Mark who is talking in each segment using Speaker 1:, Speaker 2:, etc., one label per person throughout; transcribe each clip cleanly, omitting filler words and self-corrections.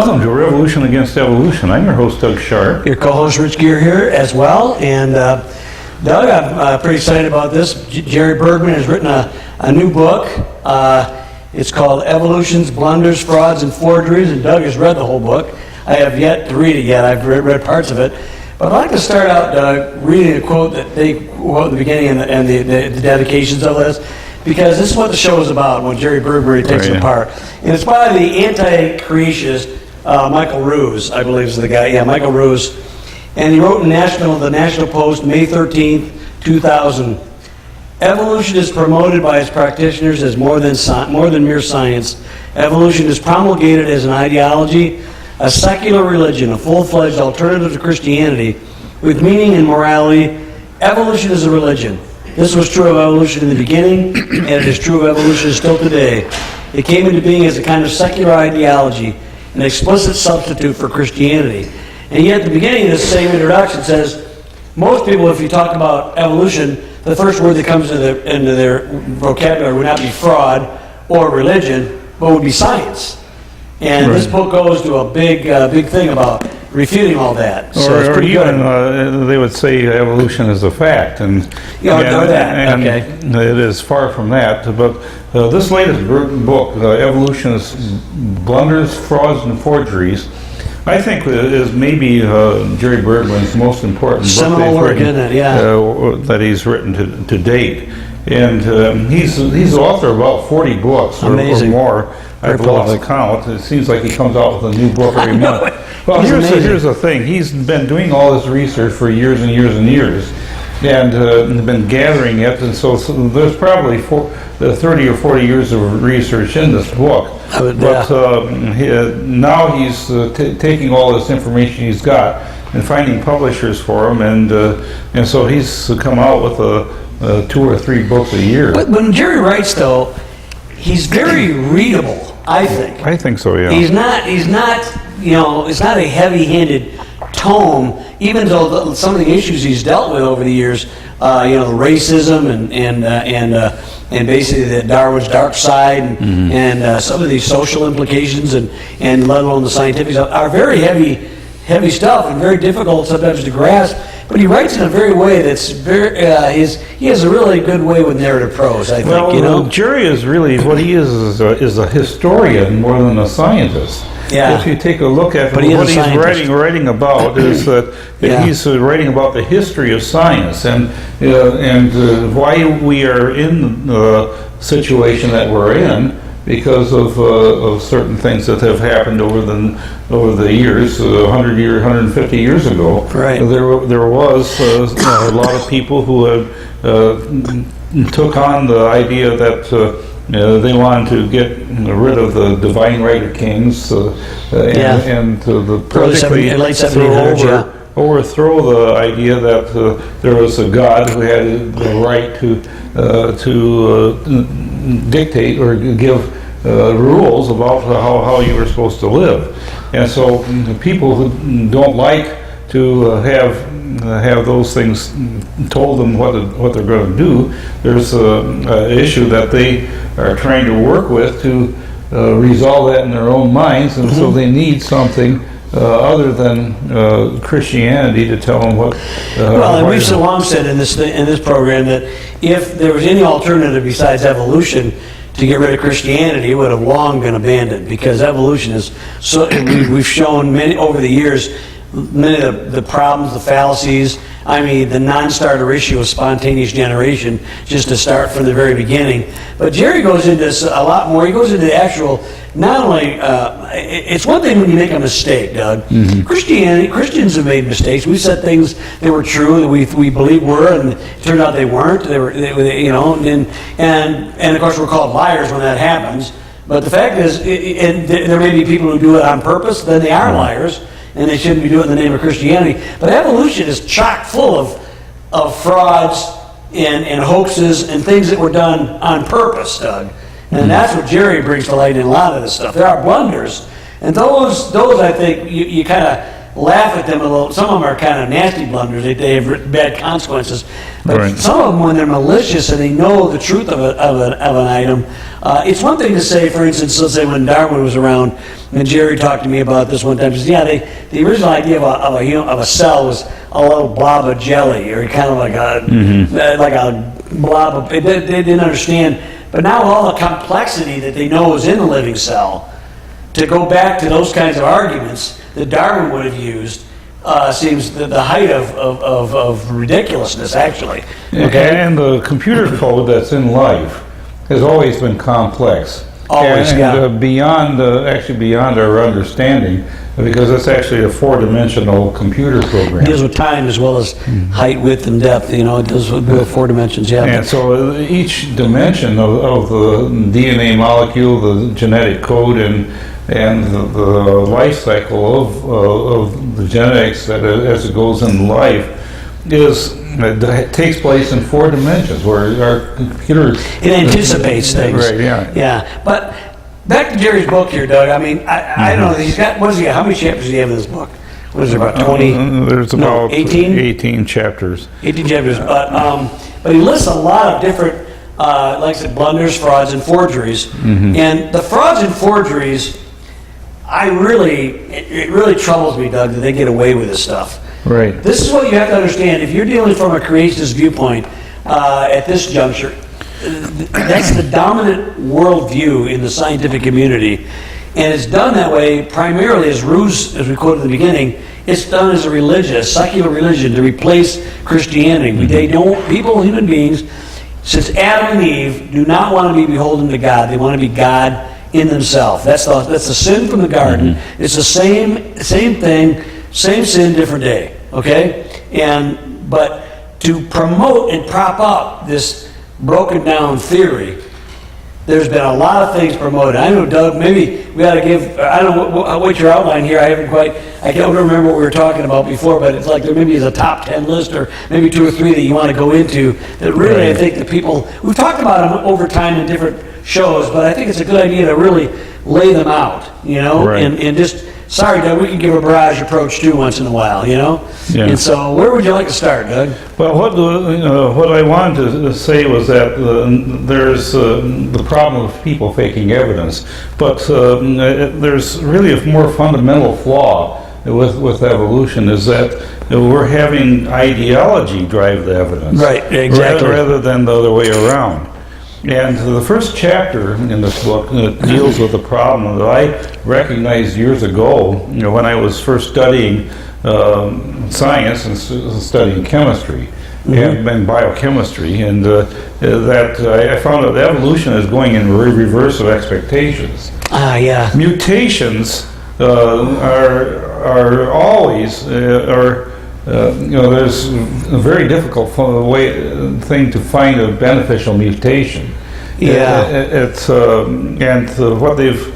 Speaker 1: Welcome to Revolution Against Evolution. I'm your host, Doug Sharp.
Speaker 2: Your co-host, Rich Gear, here as well. And Doug, I'm pretty excited about this. Jerry Bergman has written a new book. It's called Evolutions, Blunders, Frauds, and Forgeries. And Doug has read the whole book. I have yet to read it yet. I've read parts of it. But I'd like to start out, Doug, reading a quote that they quote at the beginning and the dedications of this, because this is what the show is about when Jerry Bergman takes it apart. And it's by the anti-creationist Michael Ruse, I believe is the guy. Yeah, Michael Ruse. And he wrote in the National Post, May 13th, 2000, evolution is promoted by its practitioners as more than mere science. Evolution is promulgated as an ideology, a secular religion, a full-fledged alternative to Christianity with meaning and morality. Evolution is a religion. This was true of evolution in the beginning, and it is true of evolution still today. It came into being as a kind of secular ideology, an explicit substitute for Christianity. And yet at the beginning of this same introduction says, most people, if you talk about evolution, the first word that comes into their vocabulary would not be fraud or religion, but would be science. And this book goes to a big thing about refuting all that. So
Speaker 1: or even they would say evolution is a fact, and it is far from that. But this latest book, Evolution's Blunders, Frauds, and Forgeries, I think is maybe Jerry Bergman's most important book that he's written to date. And he's the author of about 40 books or more. I've lost count. It seems like he comes out with a new book every month. Well, here's the thing. He's been doing all this research for years and years and years, and been gathering it. And so there's probably 30 or 40 years of research in this book. Now he's taking all this information he's got and finding publishers for him, and so he's come out with 2 or 3 books a year.
Speaker 2: But when Jerry writes, though, he's very readable, I think.
Speaker 1: I think so, yeah.
Speaker 2: He's not, it's not a heavy-handed tome, even though some of the issues he's dealt with over the years, the racism and basically the Darwin's dark side and some of these social implications and let alone the scientific stuff are very heavy stuff and very difficult sometimes to grasp. But he writes in a very way that's very. He has a really good way with narrative prose, I think.
Speaker 1: Well, Jerry is really what he is a historian more than a scientist.
Speaker 2: Yeah.
Speaker 1: If you take a look at what he's writing about, is that he's writing about the history of science and why we are in the situation that we're in. Because of certain things that have happened over the years, 150 years ago, there was a lot of people who took on the idea that they wanted to get rid of the divine right of kings and politically
Speaker 2: late 1700s,
Speaker 1: overthrow the idea that there was a God who had the right to dictate or give rules about how you were supposed to live. And so the people who don't like to have those things told them what they're going to do, there's an issue that they are trying to work with to resolve that in their own minds, and so they need something other than Christianity to tell them what.
Speaker 2: And we've so long said in this program that if there was any alternative besides evolution to get rid of Christianity, it would have long been abandoned, because evolution is so. We've shown over the years many of the problems, the fallacies. I mean, the non-starter issue of spontaneous generation, just to start from the very beginning. But Jerry goes into this a lot more. He goes into the actual, not only, it's one thing when you make a mistake, Doug. Christians have made mistakes. We said things that were true that we believe were, and it turned out they weren't. And of course we're called liars when that happens. But the fact is, there may be people who do it on purpose, then they are liars, and they shouldn't be doing it in the name of Christianity. But evolution is chock full of frauds and hoaxes and things that were done on purpose, Doug. And that's what Jerry brings to light in a lot of this stuff. There are blunders, and those I think you kind of laugh at them a little. Some of them are kind of nasty blunders. They have bad consequences. But
Speaker 1: Right.
Speaker 2: some of them, when they're malicious and they know the truth of an item, it's one thing to say, for instance, let's say when Darwin was around, and Jerry talked to me about this one time. He said, yeah, the original idea of a cell was a little blob of jelly, or kind of like a blob of. They didn't understand. But now all the complexity that they know is in the living cell, to go back to those kinds of arguments that Darwin would have used, seems the height of ridiculousn's, actually. Okay?
Speaker 1: And the computer code that's in life has always been complex.
Speaker 2: Always, yeah.
Speaker 1: Beyond our understanding, because it's actually a four-dimensional computer program.
Speaker 2: It deals with time as well as height, width, and depth. It deals with 4 dimensions, yeah.
Speaker 1: And so each dimension of the DNA molecule, the genetic code, and the life cycle of the genetics that as it goes in life it takes place in 4 dimensions, where our computer
Speaker 2: It anticipates things.
Speaker 1: Right, yeah.
Speaker 2: Yeah, but back to Jerry's book here, Doug. I mean, I don't know. He's got, what is he got? How many chapters does he have in this book? What is it, about 20?
Speaker 1: There's about
Speaker 2: 18?
Speaker 1: 18 chapters.
Speaker 2: 18 chapters. But he lists a lot of different, like I said, blunders, frauds, and forgeries. And the frauds and forgeries, it really troubles me, Doug, that they get away with this stuff.
Speaker 1: Right.
Speaker 2: This is what you have to understand. If you're dealing from a creationist viewpoint at this juncture, that's the dominant worldview in the scientific community. And it's done that way primarily as ruse, as we quoted at the beginning. It's done as a religion, a secular religion, to replace Christianity. Human beings, since Adam and Eve, do not want to be beholden to God. They want to be God in themselves. That's the sin from the garden. It's the same thing, same sin, different day. Okay? But to promote and prop up this broken down theory, there's been a lot of things promoted. I know, Doug, maybe we ought to give, I don't know what your outline here, I don't remember what we were talking about before, but it's like there maybe is a top 10 list, or maybe 2 or 3 that you want to go into, that really,
Speaker 1: Right.
Speaker 2: I think the people, we've talked about them over time in different shows, but I think it's a good idea to really lay them out,
Speaker 1: Right.
Speaker 2: and just, sorry, Doug, we can give a barrage approach too once in a while,
Speaker 1: Yeah.
Speaker 2: And so, where would you like to start, Doug?
Speaker 1: Well, what I wanted to say was that there's the problem of people faking evidence, but there's really a more fundamental flaw with evolution, is that we're having ideology drive the evidence,
Speaker 2: Right, exactly.
Speaker 1: rather than the other way around. And the first chapter in this book deals with a problem that I recognized years ago, when I was first studying science and studying chemistry and biochemistry, and that I found that evolution is going in reverse of expectations.
Speaker 2: Yeah.
Speaker 1: Mutations are always there's a very difficult thing to find a beneficial mutation.
Speaker 2: Yeah.
Speaker 1: What they've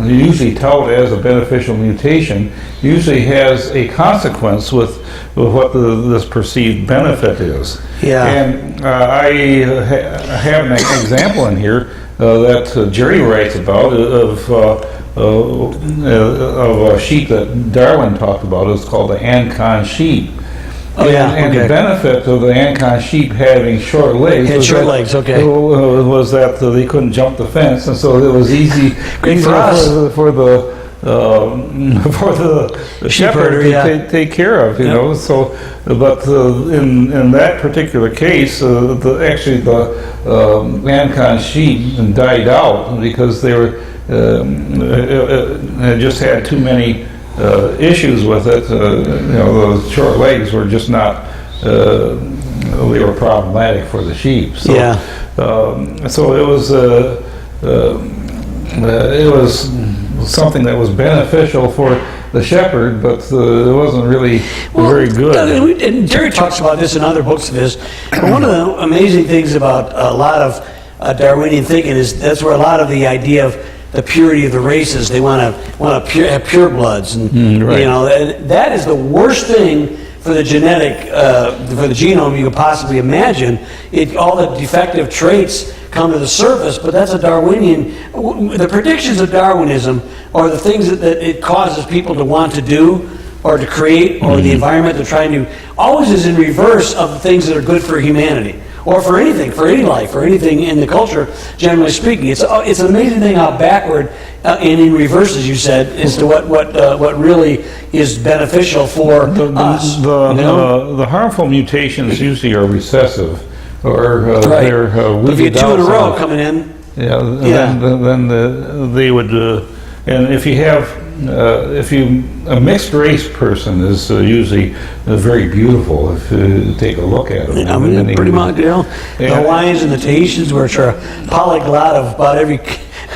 Speaker 1: usually touted as a beneficial mutation usually has a consequence with what this perceived benefit is.
Speaker 2: Yeah.
Speaker 1: And I have an example in here that Jerry writes about of a sheep that Darwin talked about. It's called the Ancon sheep.
Speaker 2: Oh, yeah,
Speaker 1: And
Speaker 2: okay.
Speaker 1: the benefit of the Ancon sheep having short legs was that they couldn't jump the fence, and so it was easy
Speaker 2: Great for us.
Speaker 1: for the shepherd
Speaker 2: herder,
Speaker 1: to take care of, So, but in that particular case, the Ancon sheep died out because they were just had too many issues with it. The short legs were just not. They were problematic for the sheep. So, so it was something that was beneficial for the shepherd, but it wasn't really very good.
Speaker 2: And Jerry talks about this in other books of his. But one of the amazing things about a lot of Darwinian thinking is that's where a lot of the idea of the purity of the races, they want to have purebloods, and
Speaker 1: right.
Speaker 2: and that is the worst thing for the for the genome you could possibly imagine. All the defective traits come to the surface, but that's a Darwinian. The predictions of Darwinism, or the things that it causes people to want to do, or to create, or the environment they're trying to, always is in reverse of the things that are good for humanity, or for anything, for any life, or anything in the culture, generally speaking. It's an amazing thing how backward and in reverse, as you said, as to what really is beneficial for us.
Speaker 1: The harmful mutations usually are recessive, or
Speaker 2: Right.
Speaker 1: they're
Speaker 2: But if you
Speaker 1: weeded
Speaker 2: get two in a
Speaker 1: out
Speaker 2: row
Speaker 1: somehow.
Speaker 2: coming in,
Speaker 1: Yeah, then they would, and if you have, a mixed race person is usually very beautiful if you take a look at them.
Speaker 2: I mean, pretty much, the
Speaker 1: Yeah.
Speaker 2: Hawaiians and the Tahitians, which are a polyglot of about every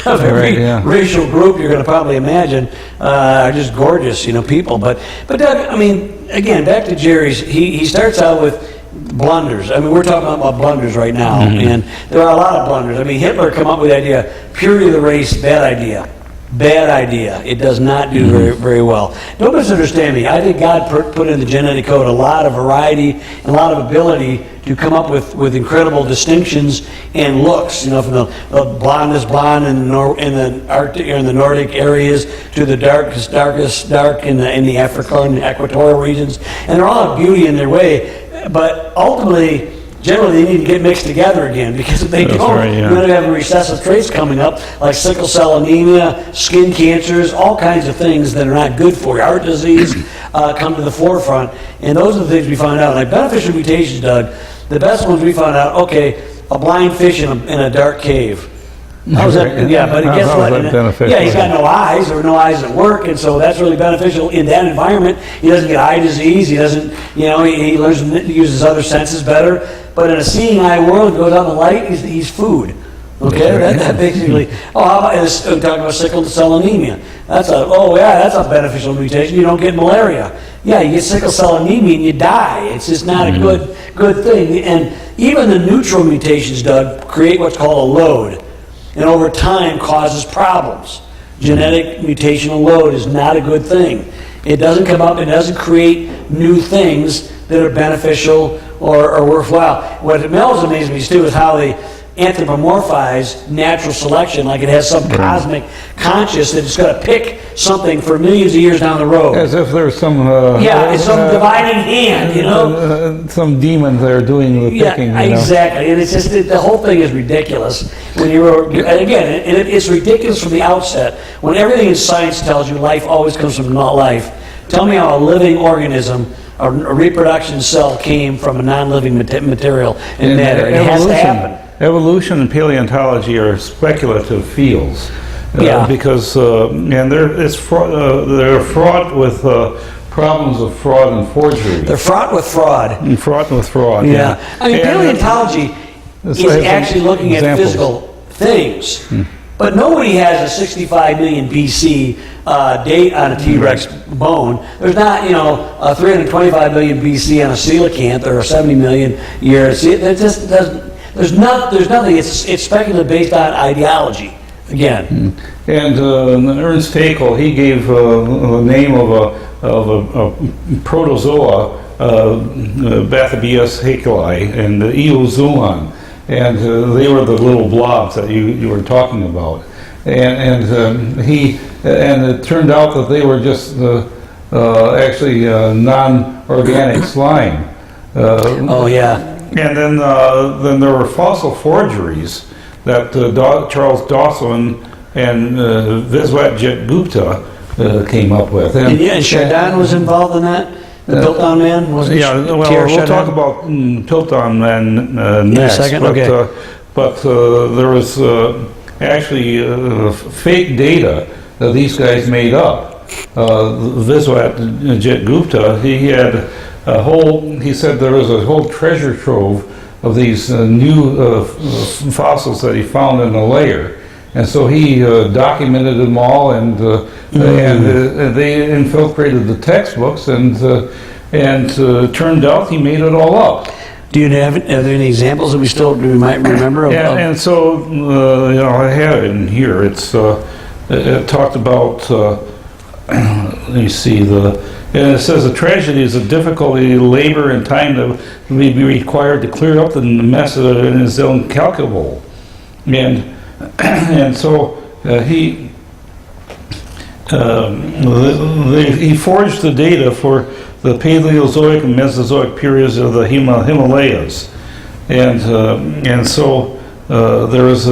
Speaker 1: Right, yeah.
Speaker 2: racial group you're going to probably imagine, are just gorgeous, people. But Doug, I mean, again, back to Jerry's, he starts out with blunders. I mean, we're talking about blunders right now, and there are a lot of blunders. I mean, Hitler came up with the idea, purity of the race, bad idea. Bad idea. It does not do very, very well. Don't misunderstand me. I think God put in the genetic code a lot of variety and a lot of ability to come up with incredible distinctions and looks. From the blondest blonde in the Arctic or in the Nordic areas to the darkest dark in the Africa and the equatorial regions, and they're all a beauty in their way. But ultimately, generally, they need to get mixed together again, because if they don't, you're going to have recessive traits coming up, like sickle cell anemia, skin cancers, all kinds of things that are not good for you. Heart disease come to the forefront, and those are the things we find out. Like beneficial mutations, Doug, the best ones we found out, okay, a blind fish in a dark cave. How's that? Yeah, but guess what? Yeah, he's got no eyes, or no eyes at work, and so that's really beneficial in that environment. He doesn't get eye disease. He doesn't, he learns to use his other senses better. But in a seeing eye world, goes on the light, he's food. Okay, that basically. Oh, how about this? We're talking about sickle cell anemia. That's a beneficial mutation. You don't get malaria. Yeah, you get sickle cell anemia and you die. It's just not a good thing. And even the neutral mutations, Doug, create what's called a load, and over time causes problems. Genetic mutational load is not a good thing. It doesn't come up, it doesn't create new things that are beneficial or worthwhile. What Mel's amazed me too is how they anthropomorphize natural selection, like it has some cosmic conscious that it's going to pick something for millions of years down the road.
Speaker 1: As if there's some...
Speaker 2: it's some dividing hand,
Speaker 1: some demons that are doing the picking,
Speaker 2: exactly. And it's just, the whole thing is ridiculous. When it's ridiculous from the outset. When everything in science tells you life always comes from not life, tell me how a living organism, a reproduction cell, came from a non-living material and matter. It has to happen.
Speaker 1: Evolution and paleontology are speculative fields, because they're fraught with problems of fraud and forgery.
Speaker 2: They're fraught with fraud.
Speaker 1: And fraught with fraud.
Speaker 2: Yeah. I mean, paleontology is actually looking at physical things. But nobody has a 65 million BC date on a T-Rex bone. There's not, a 325 million BC on a coelacanth, or a 70 million years. It just doesn't. There's nothing. It's speculative based on ideology. Again.
Speaker 1: And Ernst Haeckel, he gave the name of a protozoa, Bathybius haeckeli, and Eozoon, and they were the little blobs that you were talking about. And it turned out that they were just actually non-organic slime. And then there were fossil forgeries that Charles Dawson and Viswatjet Gupta came up with. And
Speaker 2: Chardin was involved in that? The Pilton Man? Wasn't
Speaker 1: we'll talk about Pilton Man next.
Speaker 2: In a second?
Speaker 1: But there was actually fake data that these guys made up. Viswatjet Gupta, he said there was a whole treasure trove of these new fossils that he found in a layer, and so he documented them all, and they infiltrated the textbooks, and turned out he made it all up.
Speaker 2: Do you have, are there any examples that we might remember?
Speaker 1: And so I have it in here. It talked about. Let me see and it says the tragedy is the difficulty, labor, and time that may be required to clear up the mess and is incalculable. And so he he forged the data for the Paleozoic and Mesozoic periods of the Himalayas, and so there was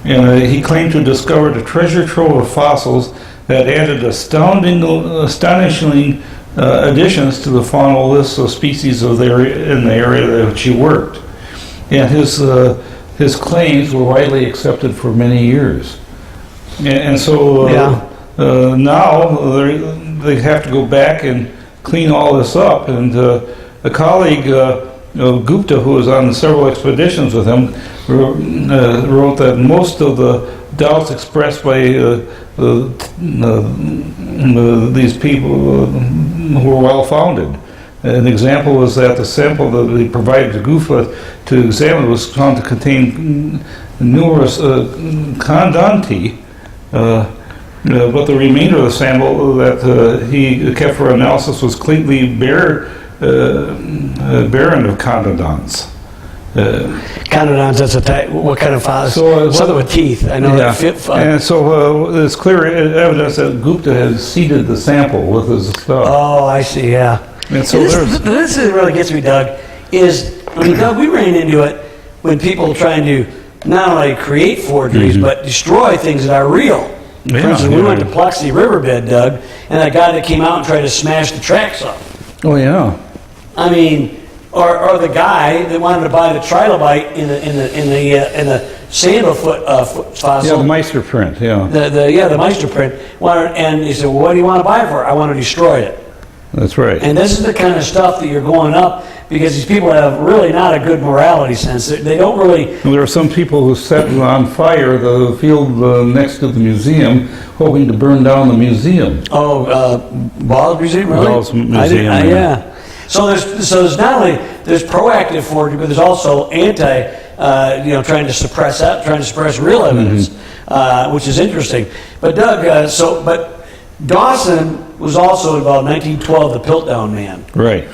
Speaker 1: he claimed to have discovered a treasure trove of fossils that added astonishing additions to the faunal list of species in the area that which he worked, and his claims were widely accepted for many years, and so now they have to go back and clean all this up. And a colleague, Gupta, who was on several expeditions with him, wrote that most of the doubts expressed by these people were well-founded. An example was that the sample that they provided to Gupta to examine was found to contain numerous condanti, but the remainder of the sample that he kept for analysis was completely barren of condadons.
Speaker 2: Condadons, that's a type, what kind of fossil? Something with teeth, I know that.
Speaker 1: And so there's clear evidence that Gupta has seeded the sample with his stuff.
Speaker 2: Oh, I see, yeah.
Speaker 1: And so
Speaker 2: this really gets me, Doug, is, Doug, we ran into it when people trying to not only create forgeries, but destroy things that are real. For instance, we went to Plexi Riverbed, Doug, and that guy that came out and tried to smash the tracks up.
Speaker 1: Oh, yeah.
Speaker 2: I mean, or the guy that wanted to buy the trilobite in the sandalfoot fossil.
Speaker 1: Yeah, the Meister print, yeah.
Speaker 2: The Meister print. And he said, well, what do you want to buy it for? I want to destroy it.
Speaker 1: That's right.
Speaker 2: And this is the kind of stuff that you're going up, because these people have really not a good morality sense. They don't really...
Speaker 1: There are some people who set on fire the field next to the museum, hoping to burn down the museum.
Speaker 2: Oh, Ball's Museum, really?
Speaker 1: Ball's Museum,
Speaker 2: yeah. So there's not only there's proactive forgery, but there's also trying to suppress real evidence, which is interesting. But Doug, but Dawson was also involved in 1912, the Pilton Man.
Speaker 1: Right.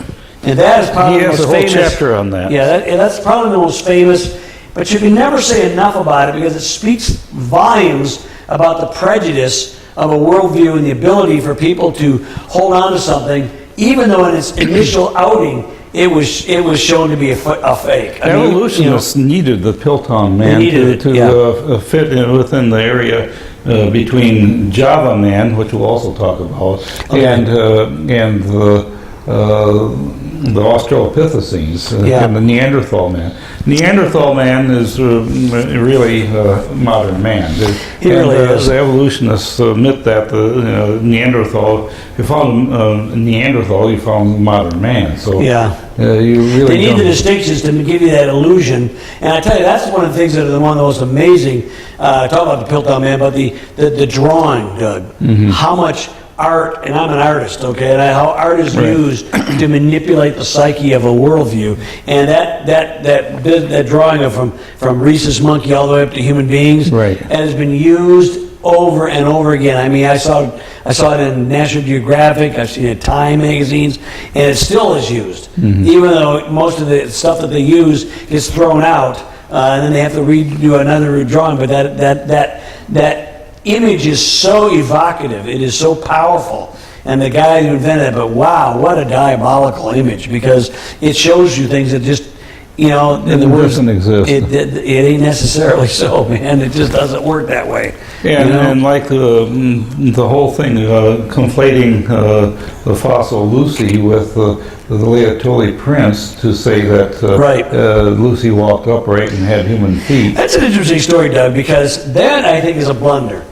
Speaker 2: And that is probably the most famous.
Speaker 1: He has a whole chapter on that.
Speaker 2: Yeah, that's probably the most famous. But you can never say enough about it, because it speaks volumes about the prejudice of a worldview and the ability for people to hold on to something, even though in its initial outing it was shown to be a fake.
Speaker 1: Evolutionists needed the Pilton Man to fit in within the area between Java Man, which we'll also talk about, and the Australopithecines and the Neanderthal Man. Neanderthal Man is really modern man.
Speaker 2: He really is.
Speaker 1: The evolutionists admit that the Neanderthal, if you found Neanderthal, you found modern man. So you really
Speaker 2: they need the distinctions to give you that illusion. And I tell you, that's one of the things that are one of the most amazing. Talk about the Pilton Man, but the drawing, Doug. How much art, and I'm an artist, okay, and how art is used to manipulate the psyche of a worldview, and that drawing of from rhesus monkey all the way up to human beings, has been used over and over again. I mean, I saw it in National Geographic, I've seen it in Time magazines, and it still is used, even though most of the stuff that they use is thrown out, and then they have to redo another drawing. But that image is so evocative, it is so powerful, and the guy who invented it, but wow, what a diabolical image, because it shows you things that just, in the words,
Speaker 1: doesn't exist.
Speaker 2: It ain't necessarily so, man. It just doesn't work that way.
Speaker 1: And like the whole thing, conflating the fossil Lucy with the Laetoli Prince to say that Lucy walked upright and had human feet.
Speaker 2: That's an interesting story, Doug, because that, I think, is a blunder.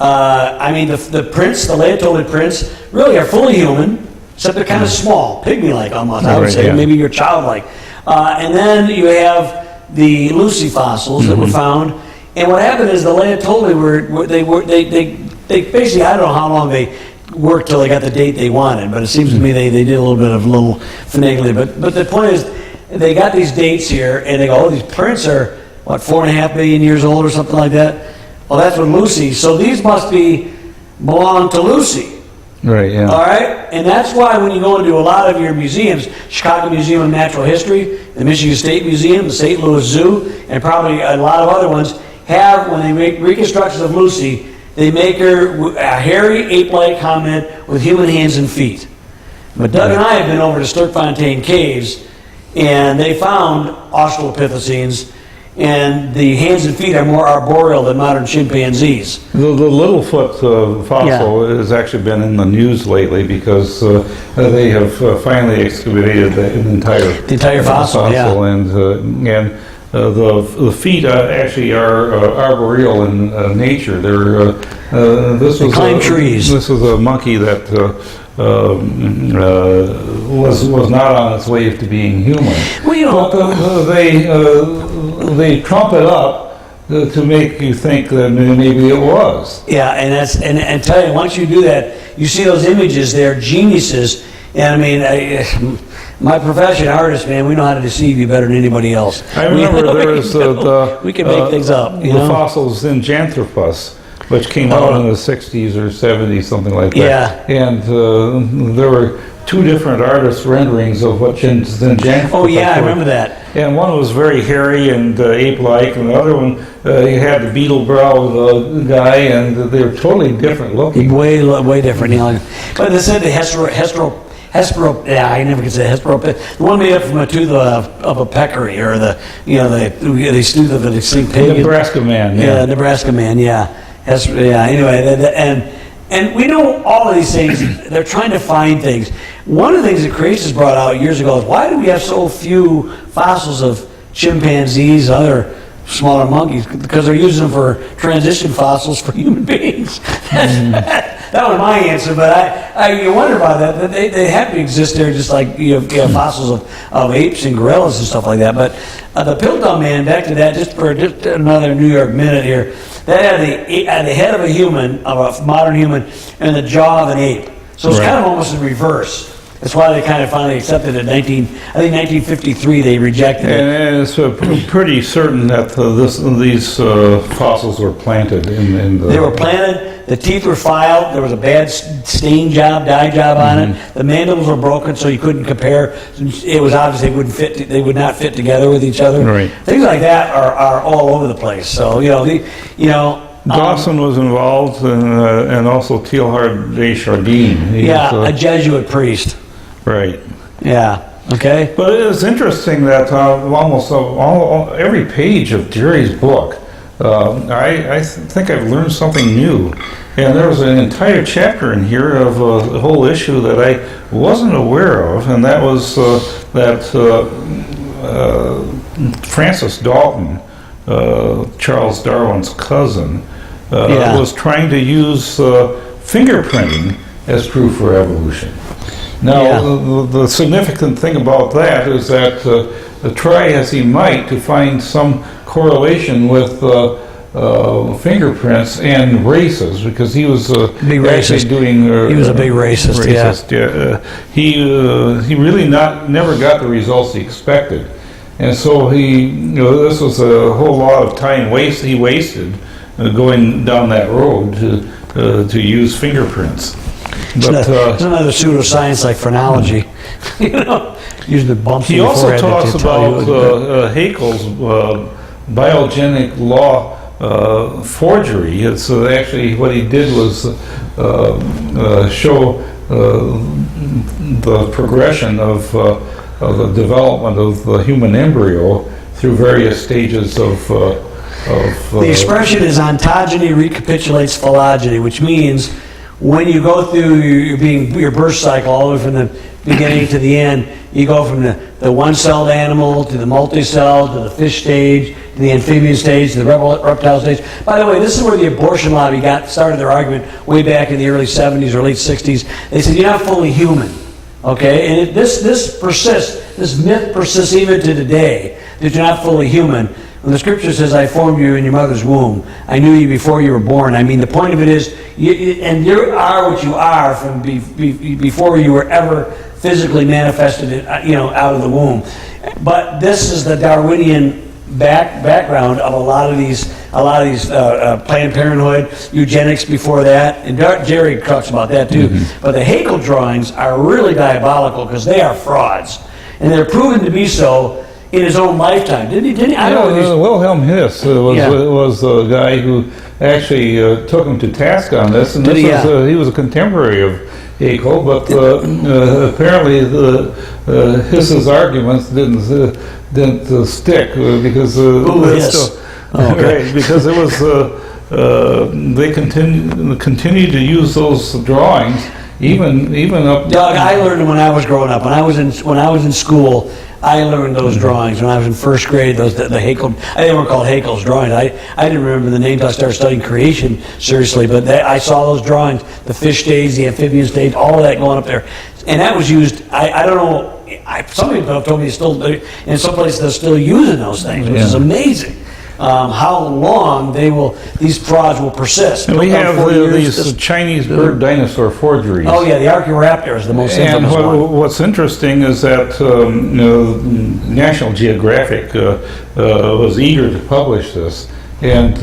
Speaker 2: I mean, the Prince, the Laetoli Prince, really are fully human, except they're kind of small, pygmy-like almost, I would say. Maybe you're childlike. And then you have the Lucy fossils that were found. And what happened is the Laetoli they basically, I don't know how long they worked till they got the date they wanted, but it seems to me they did a little bit of little finagling. But the point is, they got these dates here, and they go, oh, these prints are, 4.5 billion years old or something like that? Well, that's what Lucy, so these must belong to Lucy.
Speaker 1: Right, yeah.
Speaker 2: All right? And that's why when you go into a lot of your museums, Chicago Museum of Natural History, the Michigan State Museum, the St. Louis Zoo, and probably a lot of other ones, have, when they make reconstructions of Lucy, they make her a hairy ape-like hominid with human hands and feet. But Doug and I have been over to Sterkfontein Caves, and they found Australopithecines, and the hands and feet are more arboreal than modern chimpanzees.
Speaker 1: The Littlefoot fossil has actually been in the news lately because they have finally excavated the entire
Speaker 2: fossil,
Speaker 1: and the feet actually are arboreal in nature. They
Speaker 2: climb trees.
Speaker 1: This was a monkey that was not on its way to being human.
Speaker 2: Well,
Speaker 1: But they trump it up to make you think that maybe it was.
Speaker 2: Yeah, and tell you, once you do that, you see those images, they're geniuses. And I mean, my profession, artist, man, we know how to deceive you better than anybody else.
Speaker 1: I remember there was
Speaker 2: we can make things up.
Speaker 1: The fossils in Janthropus, which came out in the 60s or 70s, something like that.
Speaker 2: Yeah.
Speaker 1: And there were two different artist renderings of what Janthropus.
Speaker 2: Oh yeah, I remember that.
Speaker 1: And one was very hairy and ape-like, and the other one, you had the beetle brow guy, and they were totally different looking.
Speaker 2: Way different. You know. But they said the I never can say the one made up from a tooth of a peccary, or the tooth of an extinct pig.
Speaker 1: Nebraska Man.
Speaker 2: Yeah, Nebraska Man. Yeah. Anyway, and we know all of these things. They're trying to find things. One of the things that Creationist brought out years ago is, why do we have so few fossils of chimpanzees, other smaller monkeys? Because they're using them for transition fossils for human beings. That was my answer, but you wonder about that. They have to exist there, just like you have fossils of apes and gorillas and stuff like that. But the Pilton Man, back to that, just for another New York minute here, that had the head of a human, of a modern human, and the jaw of an ape. So it's kind of almost in reverse. That's why they kind of finally accepted it. I think 1953 they rejected it.
Speaker 1: And it's pretty certain that these fossils were planted in the...
Speaker 2: They were planted. The teeth were filed. There was a bad dye job on it. The mandibles were broken, so you couldn't compare. It was obvious they would not fit together with each other.
Speaker 1: Right.
Speaker 2: Things like that are all over the place. So
Speaker 1: Dawson was involved, and also Teilhard de Chardin.
Speaker 2: A Jesuit priest.
Speaker 1: Right.
Speaker 2: Yeah. Okay.
Speaker 1: But it is interesting that almost every page of Jerry's book, I think I've learned something new. And there was an entire chapter in here of a whole issue that I wasn't aware of, and that was that Francis Dalton, Charles Darwin's cousin, was trying to use fingerprinting as proof for evolution. Now, the significant thing about that is that try as he might to find some correlation with fingerprints and races, because he was
Speaker 2: big racist.
Speaker 1: He
Speaker 2: was a big racist.
Speaker 1: He really never got the results he expected, and so this was a whole lot of time he wasted going down that road to use fingerprints. But
Speaker 2: it's another pseudoscience like phrenology, using the bumps.
Speaker 1: He also talks about Haeckel's Biogenic Law forgery. It's actually what he did was show the progression of the development of the human embryo through various stages of
Speaker 2: the expression is ontogeny recapitulates phylogeny, which means when you go through your birth cycle all the way from the beginning to the end, you go from the one-celled animal to the multi-celled to the fish stage to the amphibian stage to the reptile stage. By the way, this is where the abortion lobby started their argument way back in the early 70s or late 60s. They said, you're not fully human, okay? And this persists, this myth persists even to today, that you're not fully human. When the scripture says, I formed you in your mother's womb, I knew you before you were born. I mean, the point of it is, you are what you are from before you were ever physically manifested, out of the womb. But this is the Darwinian background of a lot of these Planned Parenthood, eugenics before that, and Jerry talks about that too. But the Haeckel drawings are really diabolical because they are frauds, and they're proven to be so in his own lifetime, didn't he? I don't know.
Speaker 1: Wilhelm His was the guy who actually took him to task on this, and he was a contemporary of Haeckel, but apparently Hiss's arguments didn't stick because because it was they continued to use those drawings even up.
Speaker 2: Doug, I learned them when I was growing up. When I was in school, I learned those drawings. When I was in first grade, the Haeckel, they weren't called Haeckel's drawings. I didn't remember the names. I started studying creation seriously, but I saw those drawings, the fish stage, the amphibian stage, all of that going up there, and that was used. I don't know. Some people have told me in some places they're still using those things, which is amazing. How long these frauds will persist.
Speaker 1: And we have these Chinese bird dinosaur forgeries.
Speaker 2: Oh yeah, the Archaeoraptor is the most infamous one.
Speaker 1: And what's interesting is that National Geographic was eager to publish this, and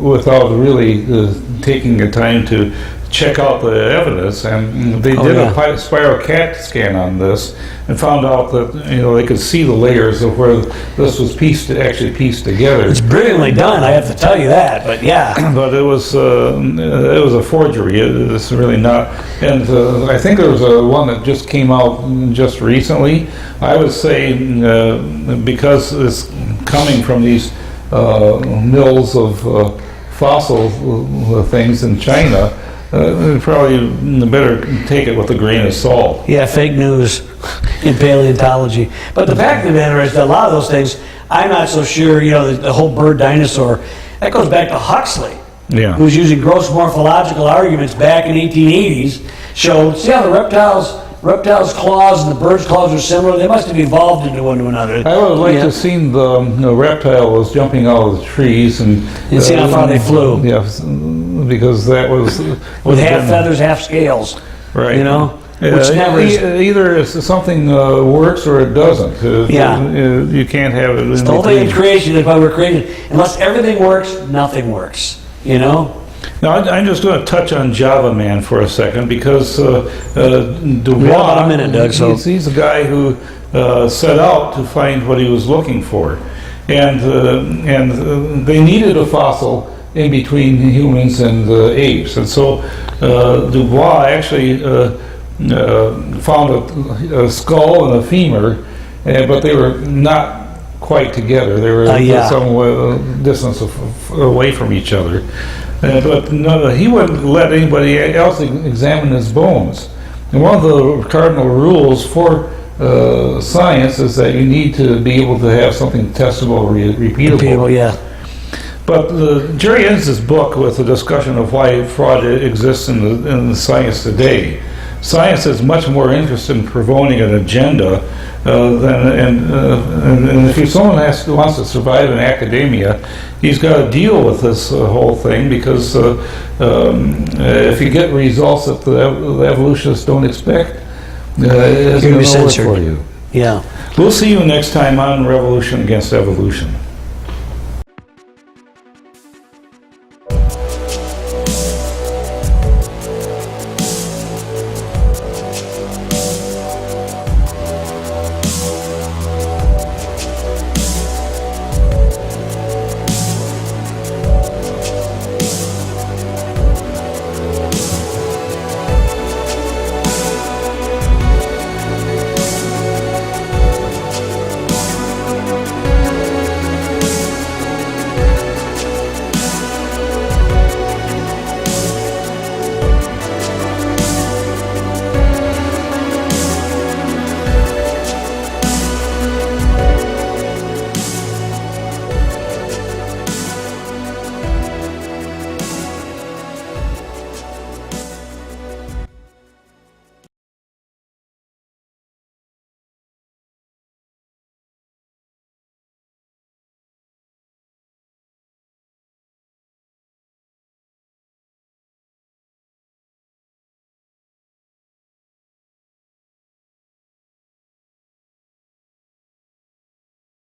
Speaker 1: without really taking the time to check out the evidence, and they did a spiral CAT scan on this and found out that they could see the layers of where this was actually pieced together.
Speaker 2: It's brilliantly done, I have to tell you that. But yeah,
Speaker 1: but it was a forgery. It's really not. And I think there was one that just came out just recently. I would say because it's coming from these mills of fossil things in China. Probably better take it with a grain of salt.
Speaker 2: Yeah, fake news in paleontology. But the fact of the matter is that a lot of those things, I'm not so sure, the whole bird dinosaur, that goes back to Huxley, who was using gross morphological arguments back in the 1880s, showed, see how the reptiles' claws and the bird's claws are similar? They must have evolved into one to another.
Speaker 1: I would like to have seen the reptile was jumping out of the trees and
Speaker 2: see how far they flew.
Speaker 1: Yeah, because that was
Speaker 2: with half feathers, half scales.
Speaker 1: Right.
Speaker 2: Which never is.
Speaker 1: Either something works or it doesn't. You can't have it.
Speaker 2: It's the whole thing in creation is why we're creating. Unless everything works, nothing works. Now,
Speaker 1: I'm just going to touch on Java Man for a second because Dubois,
Speaker 2: we have about a minute, Doug,
Speaker 1: he's a guy who set out to find what he was looking for. And they needed a fossil in between humans and apes. And so Dubois actually found a skull and a femur, but they were not quite together. They were some distance away from each other. But he wouldn't let anybody else examine his bones. And one of the cardinal rules for science is that you need to be able to have something testable, repeatable. But Jerry ends his book with a discussion of why fraud exists in the science today. Science is much more interested in promoting an agenda and if someone wants to survive in academia, he's got to deal with this whole thing because if you get results that the evolutionists don't expect, it's going to work for you.
Speaker 2: Yeah.
Speaker 1: We'll see you next time on Revolution Against Evolution.